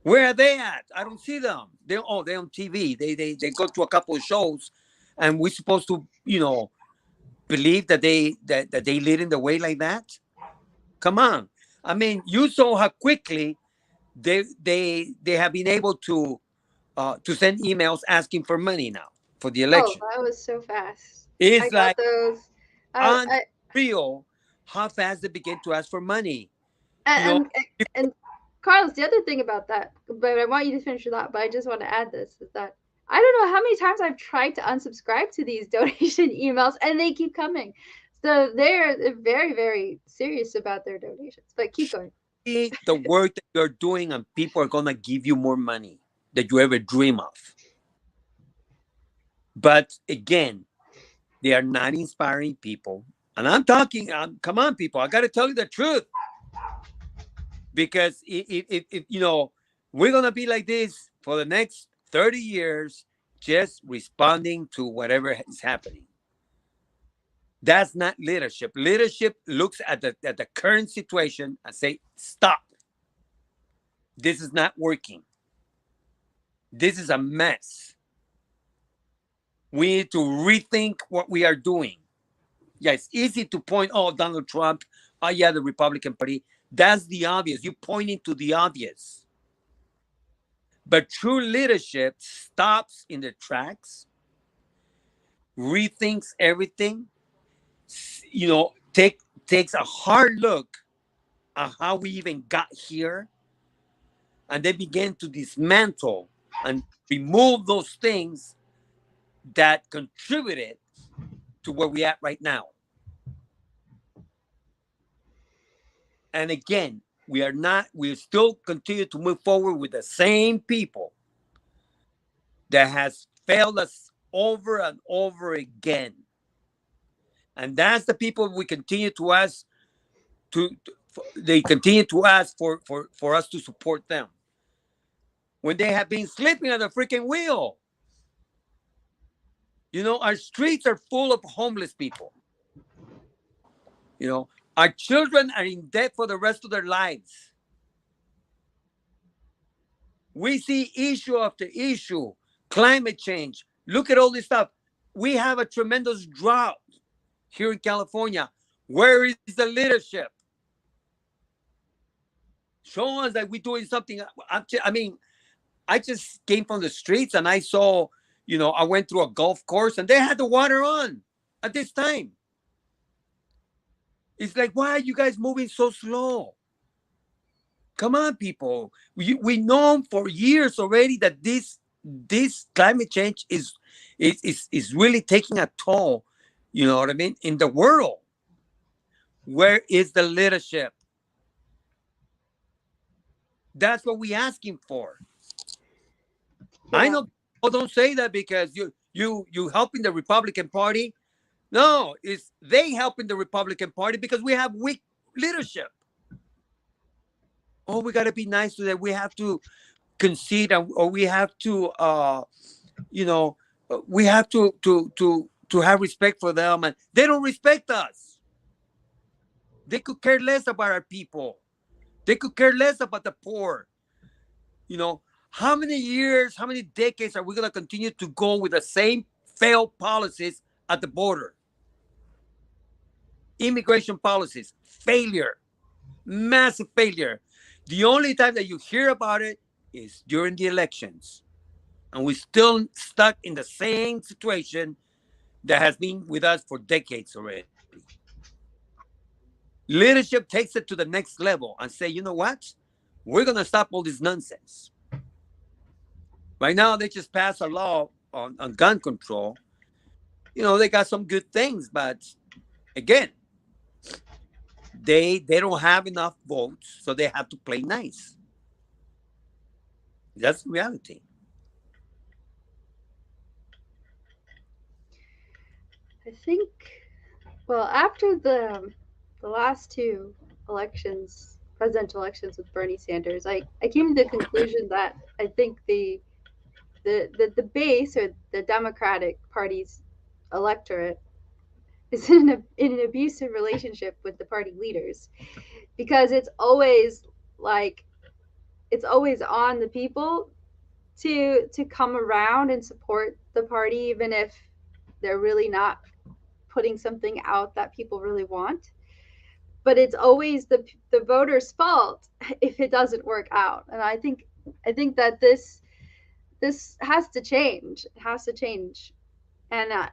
Where are they at? I don't see them. They're on TV. They go to a couple of shows, and we're supposed to, believe that they leading the way like that. Come on. I mean, you saw how quickly they have been able to send emails asking for money now for the Oh, election. that was so fast. I It's got like those. I unreal how fast they begin to ask for money. You know, and and Carlos, the other thing about that, but I want you to finish your thought. But I just want to add this is that I don't know how many times I've tried to unsubscribe to these donation emails, and they keep coming. So they're very very serious about their donations. But keep going. see the work that you're doing, and people are gonna give you more money that you ever dream of. But again, they are not inspiring people. And I'm talking, come on, people, I got to tell you the truth. Because if we're going to be like this for the next 30 years, just responding to whatever is happening. That's not leadership. Leadership looks at the current situation and say, stop. This is not working. This is a mess. We need to rethink what we are doing. Yeah, it's easy to point, oh, Donald Trump, oh, yeah, the Republican Party. That's the obvious. You're pointing to the obvious. But true leadership stops in the tracks, rethinks everything, takes a hard look at how we even got here, and they begin to dismantle and remove those things that contributed to where we at right now. And again, we still continue to move forward with the same people that has failed us over and over again. And that's the people we continue to ask they continue to ask for us to support them when they have been sleeping at the freaking wheel. Our streets are full of homeless people. Our children are in debt for the rest of their lives. We see issue after issue, climate change. Look at all this stuff. We have a tremendous drought here in California. Where is the leadership? Show us that we're doing something. I mean, I just came from the streets and I saw, I went through a golf course and they had the water on at this time. It's like, why are you guys moving so slow? Come on, people. We know for years already that this climate change is really taking a toll. You know what I mean? In the world, where is the leadership? That's what we're asking for. I Yeah. know people don't say that because you helping the Republican Party. No, it's they helping the Republican Party because we have weak leadership. Oh, we got to be nice to that. We have to concede, or we have to, you know, we have to have respect for them, and they don't respect us. They could care less about our people. They could care less about the poor. You know, how many years, how many decades are we going to continue to go with the same failed policies at the border? Immigration policies, failure, massive failure. The only time that you hear about it is during the elections. And we're still stuck in the same situation that has been with us for decades already. Leadership takes it to the next level and say, you know what? We're going to stop all this nonsense. Right now, they just passed a law on gun control. They got some good things, but again, they don't have enough votes, so they have to play nice. That's the reality. I think. Well, after the last two elections, presidential elections with Bernie Sanders, I came to the conclusion that I think the base or the Democratic Party's electorate is in an abusive relationship with the party leaders, because like it's always on the people to come around and support the party, even if they're really not putting something out that people really want. But it's always the voters' fault if it doesn't work out. And I think that this has to change. It has to change. And I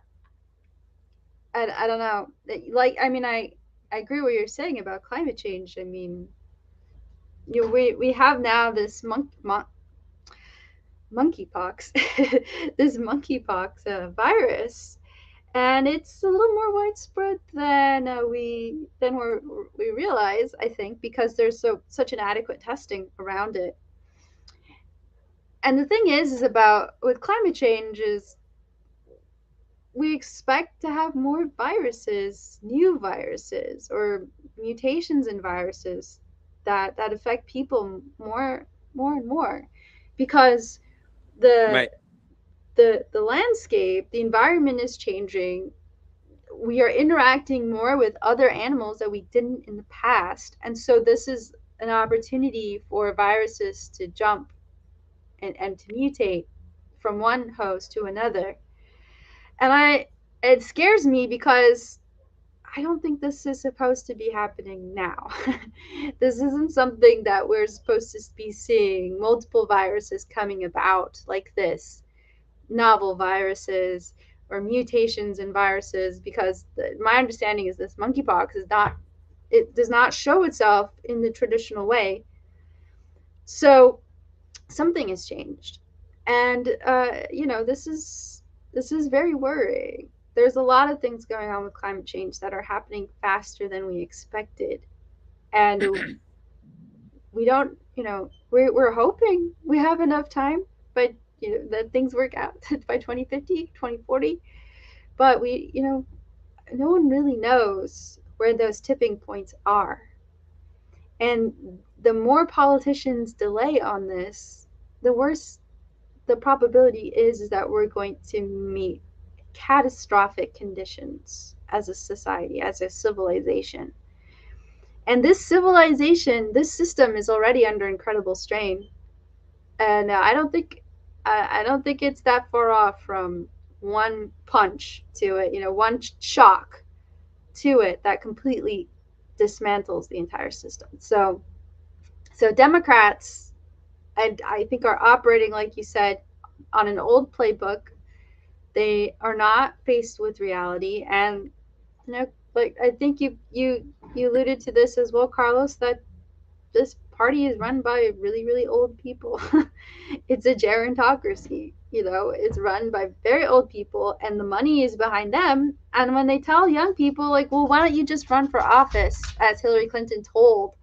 don't know. Like, I mean, I agree what you're saying about climate change. I mean, we have now this monkeypox, this monkeypox virus, and it's a little more widespread than we realize. I think because there's such inadequate testing around it. And the thing is about with climate change is we expect to have more viruses, new viruses, or mutations in viruses that affect people more and more, because the Right. the landscape, the environment is changing. We are interacting more with other animals that we didn't in the past, and so this is an opportunity for viruses to jump and to mutate from one host to another. And it scares me because I don't think this is supposed to be happening now. This isn't something that we're supposed to be seeing multiple viruses coming about like this, novel viruses or mutations in viruses, because my understanding is this monkeypox is not, it does not show itself in the traditional way. So something has changed, and this is very worrying. There's a lot of things going on with climate change that are happening faster than we expected, and we don't, we're hoping we have enough time, but that things work out by 2050, 2040. But no one really knows where those tipping points are. And the more politicians delay on this, the worse the probability is that we're going to meet catastrophic conditions as a society, as a civilization. And this civilization, this system is already under incredible strain. And I don't think it's that far off from one punch to it, one shock to it that completely dismantles the entire system. So Democrats, I think, are operating, like you said, on an old playbook. They are not faced with reality, and like I think you alluded to this as well, Carlos, that this party is run by really really old people. It's a gerontocracy. It's run by very old people, and the money is behind them. And when they tell young people, like, well, why don't you just run for office, as Hillary Clinton told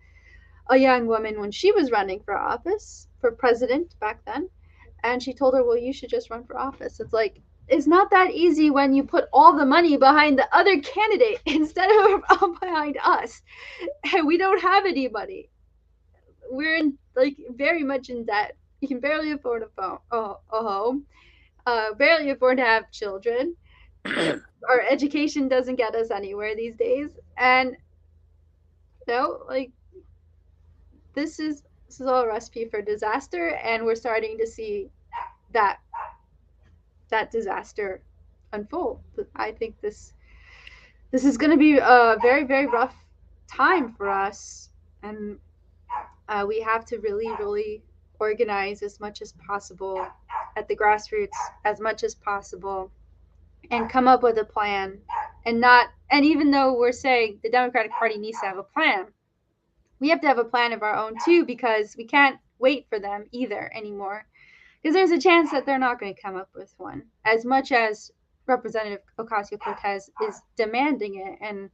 a young woman when she was running for office, for president back then, and she told her, well, you should just run for office. It's like, it's not that easy when you put all the money behind the other candidate instead of behind us. And we don't have any money. We're in, like, very much in debt. You can barely afford a home, barely afford to have children. Our education doesn't get us anywhere these days. And like, this is all a recipe for disaster, and we're starting to see that that disaster unfold. I think this is going to be a very very rough time for us, and we have to really really organize as much as possible at the grassroots, as much as possible, and come up with a plan. And even though we're saying the Democratic Party needs to have a plan, we have to have a plan of our own too, because we can't wait for them either anymore, because there's a chance that they're not going to come up with one, as much as Representative Ocasio-Cortez is demanding it. And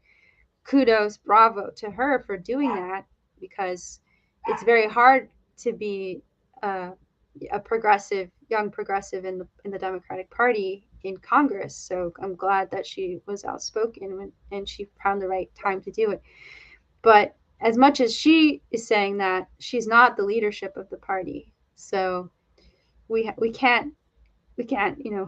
kudos, bravo to her for doing that, because it's very hard to be a progressive, young progressive in the Democratic Party in Congress. So I'm glad that she was outspoken and she found the right time to do it. But as much as she is saying that, she's not the leadership of the party. So we can't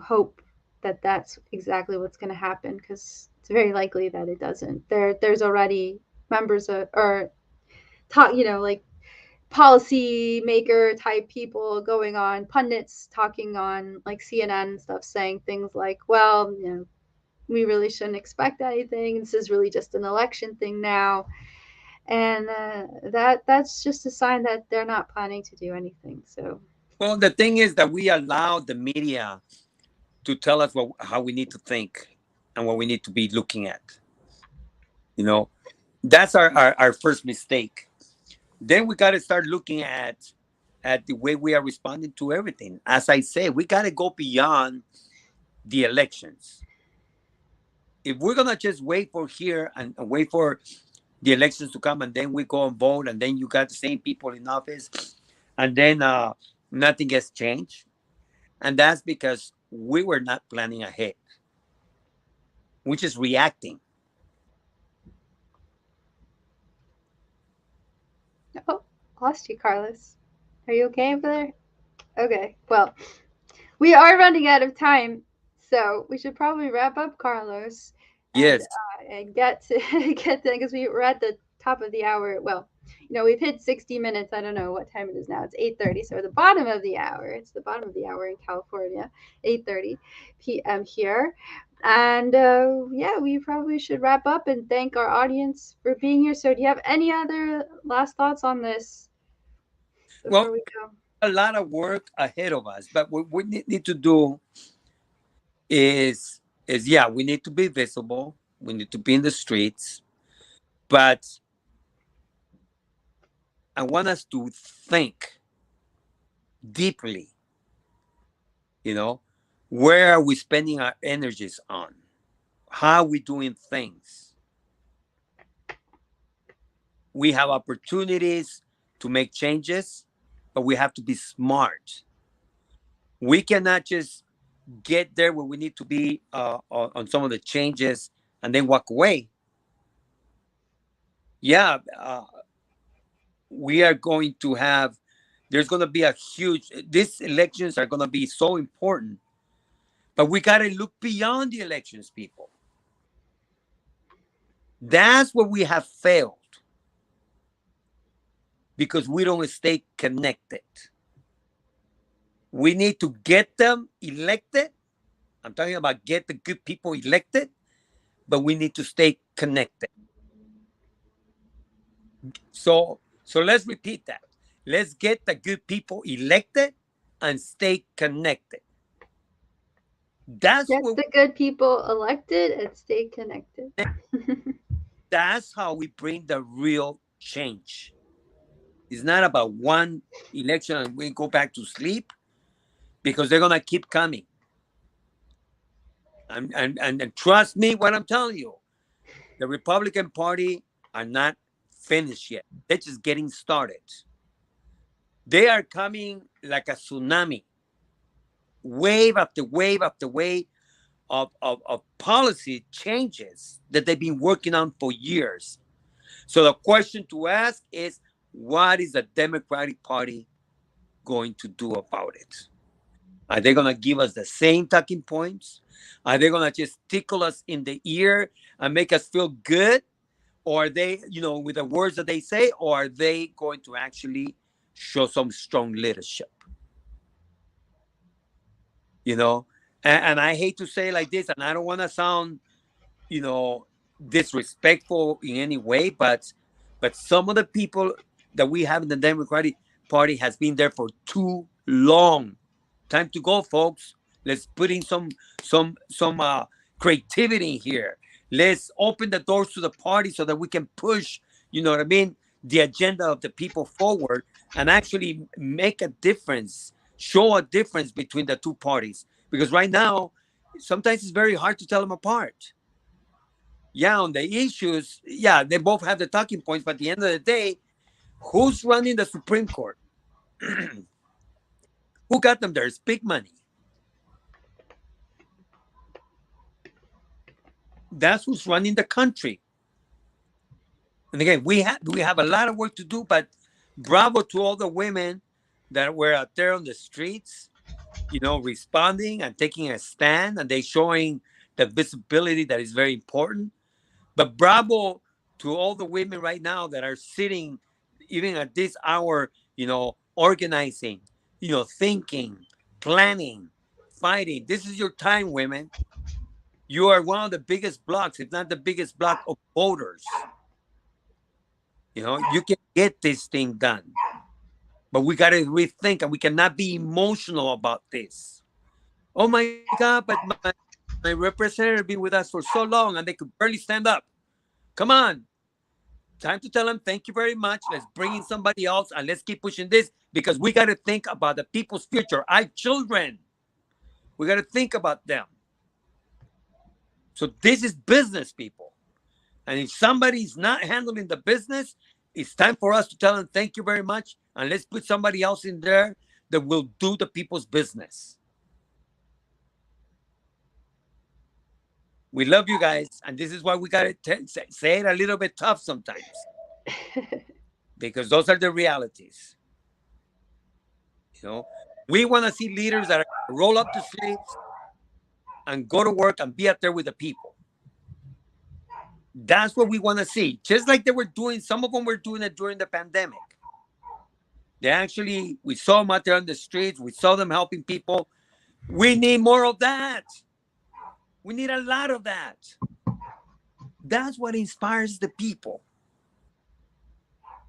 hope that that's exactly what's going to happen, because it's very likely that it doesn't. There's already members of, or talk, like policy maker type people going on, pundits talking on like CNN and stuff, saying things like, well, we really shouldn't expect anything. This is really just an election thing now, and that's just a sign that they're not planning to do anything. So Well, the thing is that we allow the media to tell us how we need to think and what we need to be looking at. You know, that's our first mistake. Then we got to start looking at the way we are responding to everything. As I say, we got to go beyond the elections. If we're gonna just wait for here and wait for the elections to come and then we go and vote and then you got the same people in office and then nothing gets changed, and that's because we were not planning ahead. We're just reacting. oh, lost you, Carlos. Are you okay over there? Okay, well, we are running out of time, so we should probably wrap up, Carlos, and Yes. get to get to, because we're at the top of the hour. Well, we've hit 60 minutes. I don't know what time it is now. It's 8:30, so the bottom of the hour. It's the bottom of the hour in California, 8:30 p.m. here. And yeah, we probably should wrap up and thank our audience for being here. So, do you have any other last thoughts on this Well, before we go? a lot of work ahead of us, but what we need to do is yeah, we need to be visible. We need to be in the streets, but I want us to think deeply. You know, where are we spending our energies on? How are we doing things? We have opportunities to make changes, but we have to be smart. We cannot just get there where we need to be on some of the changes and then walk away. Yeah, we are going to have, there's going to be a huge, these elections are going to be so important, but we got to look beyond the elections, people. That's where we have failed because we don't stay connected. We need to get them elected. I'm talking about get the good people elected, but we need to stay connected. So let's repeat that. Let's get the good people elected and stay connected. That's Get what the good people elected and stay connected. that's how we bring the real change. It's not about one election and we go back to sleep because they're gonna keep coming. And trust me what I'm telling you. The Republican Party are not finished yet. They're just getting started. They are coming like a tsunami, wave after wave after wave of policy changes that they've been working on for years. So the question to ask is, what is the Democratic Party going to do about it? Are they going to give us the same talking points? Are they going to just tickle us in the ear and make us feel good? Or are they, with the words that they say, or are they going to actually show some strong leadership? You know, and I hate to say it like this, and I don't want to sound, you know, disrespectful in any way, but some of the people that we have in the Democratic Party has been there for too long. Time to go, folks. Let's put in some creativity here. Let's open the doors to the party so that we can push, you know what I mean, the agenda of the people forward and actually make a difference, show a difference between the two parties. Because right now, sometimes it's very hard to tell them apart. Yeah, on the issues, yeah, they both have the talking points, but at the end of the day, who's running the Supreme Court? Who got them there? It's big money. That's who's running the country. And again, we have a lot of work to do, but bravo to all the women that were out there on the streets. responding and taking a stand, and they showing the visibility that is very important. But bravo to all the women right now that are sitting, even at this hour, organizing, thinking, planning, fighting. This is your time, women. You are one of the biggest blocks, if not the biggest block of voters. You can get this thing done, but we got to rethink, and we cannot be emotional about this. Oh my God, but my representative been with us for so long and they could barely stand up. Come on. Time to tell them thank you very much. Let's bring in somebody else and let's keep pushing this because we got to think about the people's future. Our children. We got to think about them. So this is business, people. And if somebody's not handling the business, it's time for us to tell them thank you very much. And let's put somebody else in there that will do the people's business. We love you guys. And this is why we got to say it a little bit tough sometimes because those are the realities. You know, we want to see leaders that are roll up the sleeves and go to work and be out there with the people. That's what we want to see. Just like they were doing, some of them were doing it during the pandemic. We saw them out there on the streets. We saw them helping people. We need more of that. We need a lot of that. That's what inspires the people.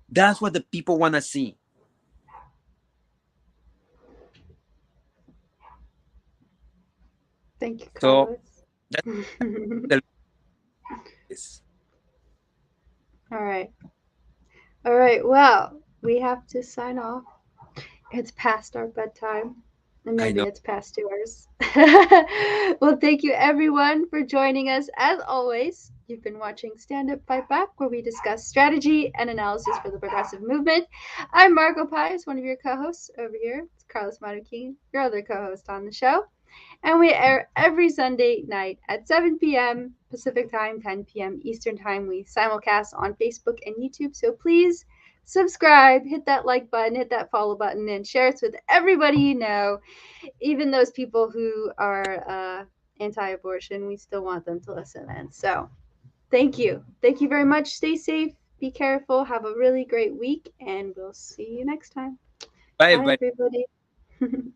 That's what the people want to see. Thank you, So Carlos. that's the All right. All right. Well, we have to sign off. It's past our bedtime. And I maybe know. it's past yours. Well, thank you everyone for joining us. As always, you've been watching Stand Up Fight Back, where we discuss strategy and analysis for the progressive movement. I'm Margot Pies, one of your co hosts over here. It's Carlos Marroquin, your other co host on the show. And we air every Sunday night at 7 p.m. Pacific Time, 10 p.m. Eastern Time. We simulcast on Facebook and YouTube. So please subscribe, hit that like button, hit that follow button, and share us with everybody you know, even those people who are anti abortion. We still want them to listen in. So thank you. Thank you very much. Stay safe, be careful, have a really great week, and we'll see you next time. Bye, Bye, everybody. everybody.